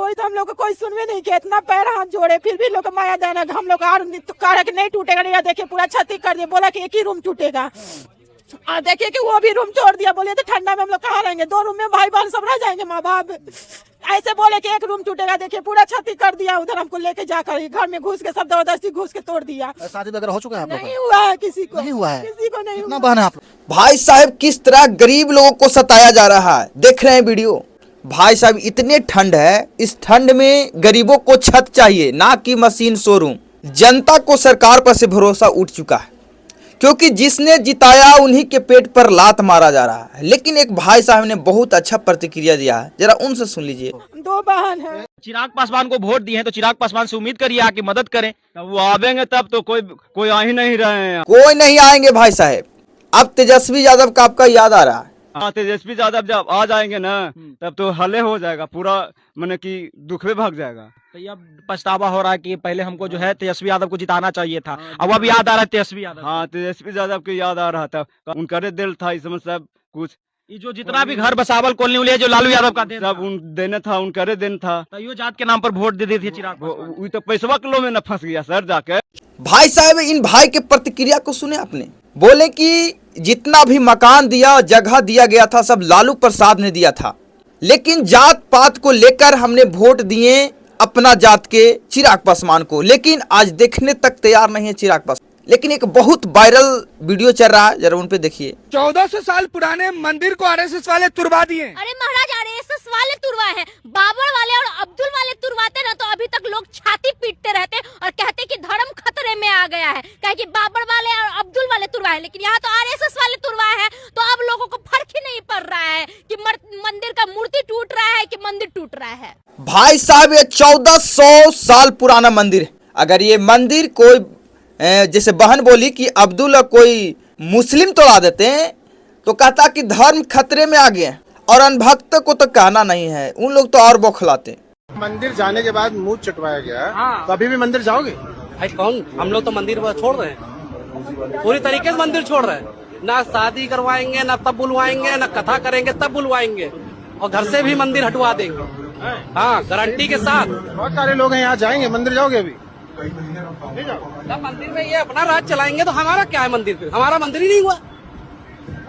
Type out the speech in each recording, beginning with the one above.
कोई तो हम लोग को कोई सुनवे नहीं किया, इतना पैर हाथ जोड़े फिर भी लोग माया देना हम लोग कारक नहीं टूटेगा नहीं। देखिए पूरा क्षति कर दिया, बोला कि एक ही रूम टूटेगा और देखिए कि वो भी रूम छोड़ दिया। बोलिए तो ठंडा में हम लोग कहाँ रहेंगे, 2 रूम में भाई बहन सब रह जाएंगे, माँ बाप ऐसे बोले कि एक रूम टूटेगा। देखिए पूरा क्षति कर दिया, उधर हमको लेके जाकर घर में घुस के सब जबरदस्ती घुस के तोड़ दिया। शादी वगैरह हो चुका है? नहीं हुआ है, किसी को नहीं हुआ है, किसी को नहीं कितना बहन है आप लोग? भाई साहब किस तरह गरीब लोगों को सताया जा रहा है, देख रहे हैं वीडियो। भाई साहब इतने ठंड है, इस ठंड में गरीबों को छत चाहिए ना कि मशीन शोरूम। जनता को सरकार पर से भरोसा उठ चुका है क्योंकि जिसने जिताया उन्हीं के पेट पर लात मारा जा रहा है। लेकिन एक भाई साहब ने बहुत अच्छा प्रतिक्रिया दिया है, जरा उनसे सुन लीजिए। 2 बहन है। चिराग पासवान को वोट दिए हैं तो चिराग पासवान से उम्मीद करिए आके मदद करें। तब वो आवेंगे तब तो कोई आ ही नहीं रहे हैं। कोई नहीं आएंगे भाई साहब। अब तेजस्वी यादव का आपका याद आ रहा है। हाँ, तेजस्वी यादव जब आ जाएंगे ना तब तो हले हो जाएगा पूरा, माने कि दुख में भाग जाएगा। तो अब पछतावा हो रहा है कि पहले हमको जो है तेजस्वी यादव को जिताना चाहिए था। अब याद आ रहा है तेजस्वी यादव। हाँ, तेजस्वी यादव को याद आ रहा था, उनका दिल था इसमें सब कुछ। ये जो जितना भी घर बसावल कॉलोनी उलिया जो लालू यादव का सब उन देना था, उनका दिन था। तो यो जात के नाम पर वोट दे दी थी चिराग, वो तो पैसवा किलो में न फंस गया सर जाके। भाई साहब इन भाई के प्रतिक्रिया को सुने आपने, बोले कि जितना भी मकान दिया जगह दिया गया था सब लालू प्रसाद ने दिया था, लेकिन जात पात को लेकर हमने वोट दिए अपना जात के चिराग पासवान को, लेकिन आज देखने तक तैयार नहीं है चिराग पासवान। लेकिन एक बहुत वायरल वीडियो चल रहा है, जरा उन पे देखिए। 1400 साल पुराने मंदिर को आरएसएस वाले तुड़वा दिए। अरे महाराज आरएसएस वाले तुड़वाए हैं, बाबर वाले और अब्दुल वाले तुड़वाते ना तो अभी तक लोग छाती पीटते रहते और कहते कि धर्म खतरे में आ गया है, कहे कि बाबर वाले और अब्दुल वाले तुड़वाए। लेकिन यहाँ तो आरएसएस वाले तुड़वाए हैं, तो अब लोगों को फर्क ही नहीं पड़ रहा है कि मंदिर का मूर्ति टूट रहा है कि मंदिर टूट रहा है। भाई साहब ये 1400 साल पुराना मंदिर है। अगर ये मंदिर कोई जैसे बहन बोली कि अब्दुल कोई मुस्लिम तोड़ा देते हैं तो कहता कि धर्म खतरे में आ गए, और अनभक्त को तो कहना नहीं है, उन लोग तो और बौखलाते। मंदिर जाने के बाद मुंह चटवाया गया। हाँ। तो अभी भी मंदिर जाओगे? भाई कौन, हम लोग तो मंदिर छोड़ रहे हैं, पूरी तरीके से मंदिर छोड़ रहे हैं। ना शादी करवाएंगे, ना तब बुलवाएंगे, ना कथा करेंगे तब बुलवाएंगे, और घर से भी मंदिर हटवा देंगे। हाँ, गारंटी के साथ। बहुत सारे लोग हैं यहाँ, जाएंगे? मंदिर जाओगे अभी? नहीं जाओ। मंदिर में ये अपना राज चलाएंगे तो हमारा क्या है मंदिर पे? हमारा मंदिर ही नहीं हुआ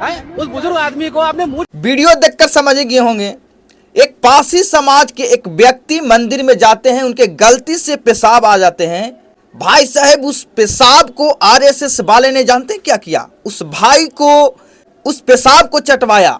है। उस बुजुर्ग आदमी को आपने वीडियो देखकर समझ गए होंगे, एक पासी समाज के एक व्यक्ति मंदिर में जाते हैं, उनके गलती से पेशाब आ जाते हैं। भाई साहब उस पेशाब को आरएसएस वाले ने जानते क्या किया, उस भाई को उस पेशाब को चटवाया।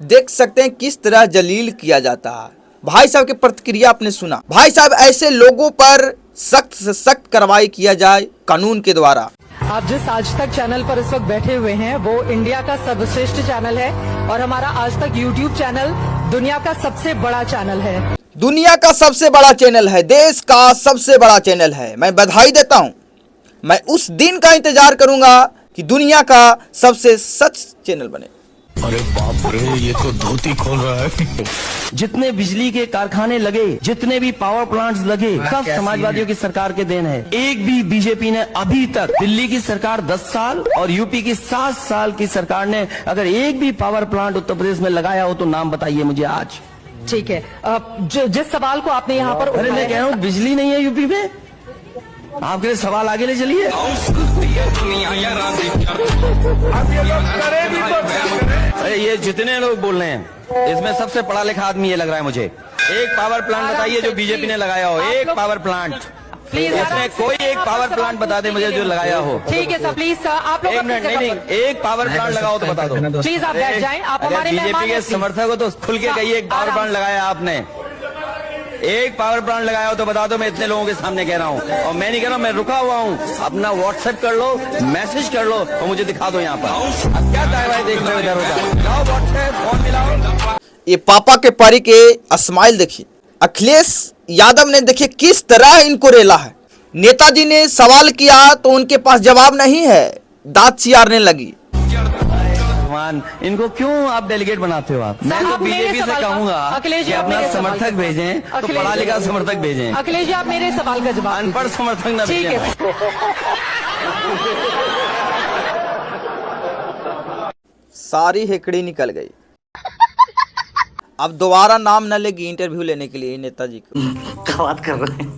देख सकते हैं किस तरह जलील किया जाता है। भाई साहब की प्रतिक्रिया आपने सुना। भाई साहब ऐसे लोगों पर सख्त से सख्त कार्रवाई किया जाए कानून के द्वारा। आप जिस आज तक चैनल पर इस वक्त बैठे हुए हैं वो इंडिया का सर्वश्रेष्ठ चैनल है, और हमारा आज तक यूट्यूब चैनल दुनिया का सबसे बड़ा चैनल है। दुनिया का सबसे बड़ा चैनल है, देश का सबसे बड़ा चैनल है। मैं बधाई देता हूं। मैं उस दिन का इंतजार करूंगा कि दुनिया का सबसे सच चैनल बने। अरे बाप रे, ये तो धोती खोल रहा है। जितने बिजली के कारखाने लगे, जितने भी पावर प्लांट्स लगे, सब समाजवादियों की सरकार के देन है। एक भी बीजेपी ने अभी तक, दिल्ली की सरकार 10 साल और यूपी की 7 साल की सरकार ने अगर एक भी पावर प्लांट उत्तर प्रदेश में लगाया हो तो नाम बताइए मुझे आज। ठीक है, जिस सवाल को आपने यहाँ पर, अरे मैं कह रहा हूँ बिजली नहीं है यूपी में, आपके लिए सवाल आगे ले चलिए। अरे ये जितने लोग बोल रहे हैं इसमें सबसे पढ़ा लिखा आदमी ये लग रहा है मुझे। एक पावर प्लांट बताइए जो बीजेपी ने लगाया हो, एक पावर प्लांट प्लीज, इसमें कोई एक पावर प्लांट बता दे मुझे जो लगाया हो। ठीक है सर, प्लीज सर, आप लोग एक मिनट, नहीं, एक पावर प्लांट लगाओ तो बता दो प्लीज। आप बैठ जाएं, आप हमारे बीजेपी के समर्थक हो तो खुल के कहिए एक पावर प्लांट लगाया आपने, एक पावर प्लांट लगाया हो तो बता दो। मैं इतने लोगों के सामने कह रहा हूँ, और मैं नहीं कह रहा हूँ, मैं रुका हुआ हूँ। अपना व्हाट्सएप कर लो, मैसेज कर लो और मुझे दिखा दो यहाँ पर। अब क्या टाइम देख रहे हो इधर उधर, जाओ व्हाट्सएप फोन मिलाओ। ये पापा के परी के स्माइल देखिए। अखिलेश यादव ने देखिए किस तरह इनको रेला है। नेताजी ने सवाल किया तो उनके पास जवाब नहीं है, दांत चियारने लगी। इनको क्यों आप डेलीगेट बनाते हो? आप मैं तो बीजेपी से कहूंगा कि अपना समर्थक भेजें तो पढ़ा लिखा समर्थक भेजें। अखिलेश जी, आप मेरे सवाल का जवाब, अनपढ़ समर्थक न भेजें। सारी हेकड़ी निकल गई। अब दोबारा नाम न लेगी इंटरव्यू लेने के लिए नेताजी को। क्या बात कर रहे हैं?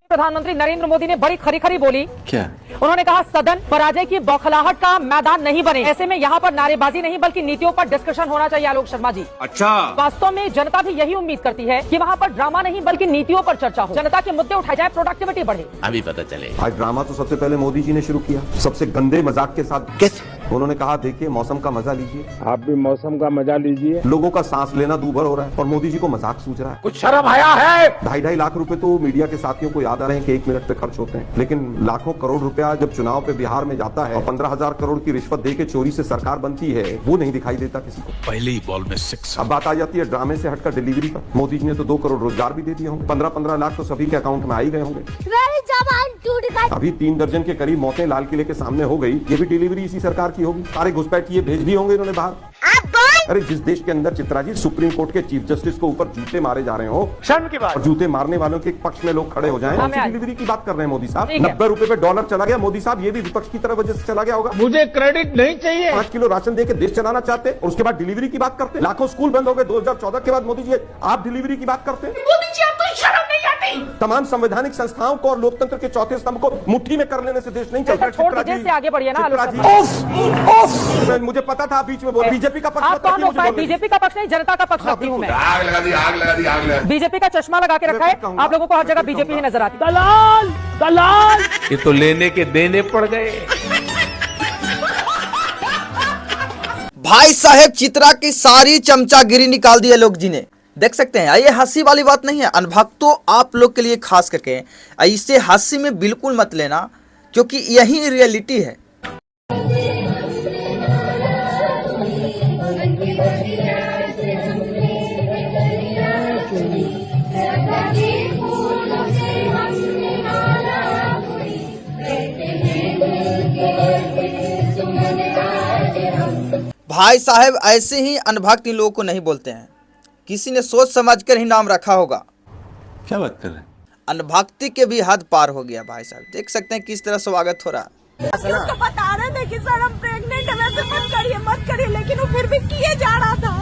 प्रधानमंत्री नरेंद्र मोदी ने बड़ी खरी खरी बोली। क्या? उन्होंने कहा सदन पराजय की बौखलाहट का मैदान नहीं बने। ऐसे में यहाँ पर नारेबाजी नहीं बल्कि नीतियों पर डिस्कशन होना चाहिए। आलोक शर्मा जी, अच्छा, वास्तव में जनता भी यही उम्मीद करती है कि वहाँ पर ड्रामा नहीं बल्कि नीतियों पर चर्चा हो, जनता के मुद्दे उठाए जाए, प्रोडक्टिविटी बढ़े। अभी पता चले। आज ड्रामा तो सबसे पहले मोदी जी ने शुरू किया, सबसे गंदे मजाक के साथ। कैसे? उन्होंने कहा देखिए मौसम का मजा लीजिए, आप भी मौसम का मजा लीजिए। लोगों का सांस लेना दूभर हो रहा है और मोदी जी को मजाक सूझ रहा है। कुछ शर्म आया है? 2.5 लाख रुपए तो मीडिया के साथियों को याद आ रहे हैं कि 1 मिनट पे खर्च होते हैं, लेकिन लाखों करोड़ रुपया जब चुनाव पे बिहार में जाता है और 15,000 करोड़ की रिश्वत दे के चोरी से सरकार बनती है, वो नहीं दिखाई देता किसी को। पहले ही बॉल में 6। अब बात आ जाती है ड्रामे से हटकर डिलीवरी पर। मोदी जी ने तो 2 करोड़ रोजगार भी दे दिए होंगे, 15-15 लाख तो सभी के अकाउंट में आ ही गए होंगे। अभी 3 दर्जन के करीब मौतें लाल किले के सामने हो गई, ये भी डिलीवरी इसी सरकार की होगी। सारे घुसपैठ ये भेज दिए होंगे इन्होंने बाहर। अरे जिस देश के अंदर चित्रा जी सुप्रीम कोर्ट के चीफ जस्टिस को ऊपर जूते मारे जा रहे हो, शर्म की बात। और जूते मारने वालों के पक्ष में लोग खड़े हो जाएं, हमें डिलीवरी की बात कर रहे हैं मोदी साहब। 90 रुपए पे डॉलर चला गया, मोदी साहब ये भी विपक्ष की तरफ वजह से चला गया होगा। मुझे क्रेडिट नहीं चाहिए। 5 किलो राशन दे के देश चलाना चाहते और उसके बाद डिलीवरी की बात करते। लाखों स्कूल बंद हो गए 2014 के बाद, मोदी जी आप डिलीवरी की बात करते। मोदी जी आपको शर्म नहीं आती? तमाम संवैधानिक संस्थाओं को और लोकतंत्र के चौथे स्तंभ को मुट्ठी में कर लेने से देश नहीं चलता। छोड़ दीजिए, इससे आगे बढ़िए ना आलोक शर्मा। मुझे पता था बीच में बोल, बीजेपी का पक्ष आप कौन होता है? बीजेपी का पक्ष नहीं, जनता का पक्ष रखती हूँ मैं। आग लगा दी, आग लगा दी, आग लगा दी। बीजेपी का चश्मा लगा के रखा है, आप लोगों को हर जगह बीजेपी ही नजर आती है। दलाल दलाल, ये तो लेने के देने पड़ गए। भाई साहेब चित्रा की सारी चमचागिरी निकाल दी है लोग जी ने, देख सकते हैं। ये हंसी वाली बात नहीं है अनभक्तों, आप लोग के लिए खास करके इसे हंसी में बिल्कुल मत लेना, क्योंकि यही रियलिटी है। भाई साहब ऐसे ही अनभक्त इन लोगों को नहीं बोलते हैं, किसी ने सोच समझकर ही नाम रखा होगा। क्या बात कर रहे हैं? अनभक्ति के भी हद पार हो गया भाई साहब, देख सकते हैं किस तरह स्वागत हो रहा है। उसको बता रहे थे कि सर हम प्रेग्नेंट है, वैसे मत करिए, लेकिन वो फिर भी किए जा रहा था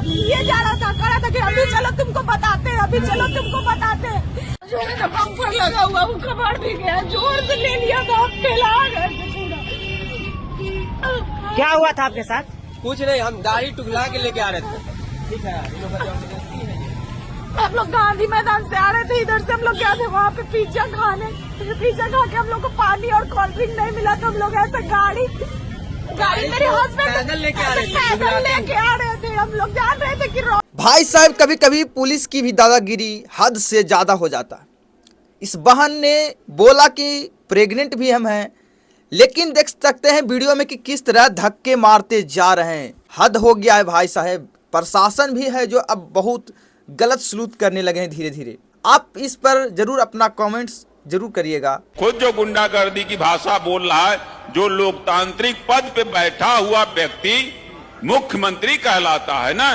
करा था कि अभी चलो तुमको बताते हैं, अभी चलो तुमको बताते हैं। जो है ना बम्पर लगा हुआ वो कबाड़ भी गया, जोर से ले लिया था, फैला गए। क्या हुआ था आपके साथ? कुछ नहीं, हम गाड़ी टुकला के लेके आ रहे थे। ठीक है, हम लोग गांधी मैदान से आ रहे थे, इधर से हम लोग गए थे वहाँ पे पिज्जा खाने। पिज्जा खा के हम लोग को पानी और कोल्ड ड्रिंक नहीं मिला, तो हम लोग ऐसे गाड़ी मेरे हस्बैंड पैदल लेके आ रहे थे। हम लोग जान रहे थे कि भाई साहब कभी कभी पुलिस की भी दादागिरी हद से ज्यादा हो जाता है। इस बहन ने बोला कि प्रेग्नेंट भी हम हैं, लेकिन देख सकते हैं वीडियो में कि किस तरह धक्के मारते जा रहे हैं। हद हो गया है भाई साहब। प्रशासन भी है जो अब बहुत गलत सलूक करने लगे हैं धीरे धीरे। आप इस पर जरूर अपना कमेंट्स जरूर करिएगा। खुद जो गुंडागर्दी की भाषा बोल रहा है, जो लोकतांत्रिक पद पे बैठा हुआ व्यक्ति मुख्यमंत्री कहलाता है ना,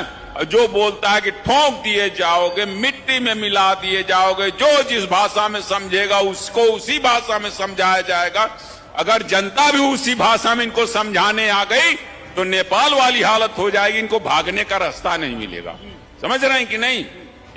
जो बोलता है कि ठोक दिए जाओगे, मिट्टी में मिला दिए जाओगे, जो जिस भाषा में समझेगा उसको उसी भाषा में समझाया जाएगा। अगर जनता भी उसी भाषा में इनको समझाने आ गई तो नेपाल वाली हालत हो जाएगी, इनको भागने का रास्ता नहीं मिलेगा। समझ रहे हैं कि नहीं?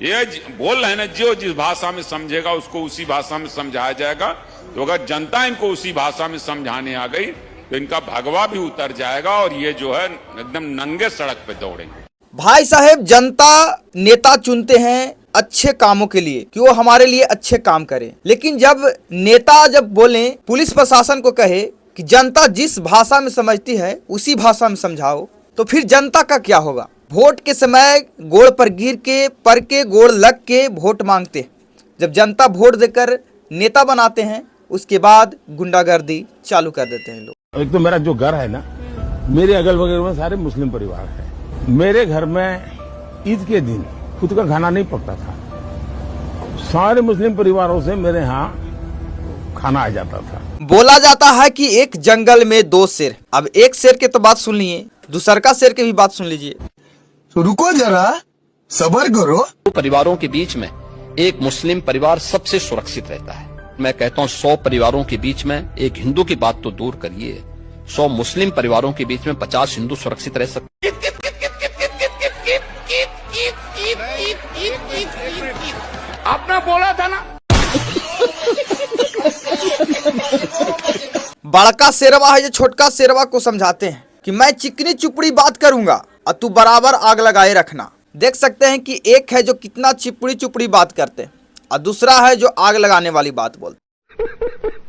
ये बोल रहे हैं ना, जो जिस भाषा में समझेगा उसको उसी भाषा में समझाया जाएगा। तो अगर जनता इनको उसी भाषा में समझाने आ गई तो इनका भगवा भी उतर जाएगा और ये जो है एकदम नंगे सड़क पे दौड़ेंगे। भाई साहब जनता नेता चुनते हैं अच्छे कामों के लिए कि वो हमारे लिए अच्छे काम करे, लेकिन जब नेता जब बोले, पुलिस प्रशासन को कहे कि जनता जिस भाषा में समझती है उसी भाषा में समझाओ, तो फिर जनता का क्या होगा? वोट के समय गोड़ पर गिर के पर के गोड़ लग के वोट मांगते। जब जनता वोट देकर नेता बनाते हैं उसके बाद गुंडागर्दी चालू कर देते हैं लोग। एक तो मेरा जो घर है ना, मेरे अगल बगल में सारे मुस्लिम परिवार है। मेरे घर में ईद के दिन खुद का खाना नहीं पकता था, सारे मुस्लिम परिवारों से मेरे यहाँ खाना आ जाता था। बोला जाता है कि एक जंगल में 2 शेर। अब एक शेर के तो बात सुन लिए, दूसरा शेर की भी बात सुन लीजिए। तो रुको जरा, सब्र करो। परिवारों के बीच में एक मुस्लिम परिवार सबसे सुरक्षित रहता है। मैं कहता हूँ 100 परिवारों के बीच में एक हिंदू की बात तो दूर करिए, 100 मुस्लिम परिवारों के बीच में 50 हिंदू सुरक्षित रह सकते। बड़का शेरवा है जो छोटका शेरवा को समझाते हैं कि मैं चिकनी चुपड़ी बात करूंगा और तू बराबर आग लगाए रखना। देख सकते हैं कि एक है जो कितना चिपड़ी चुपड़ी बात करते हैं और दूसरा है जो आग लगाने वाली बात बोलते।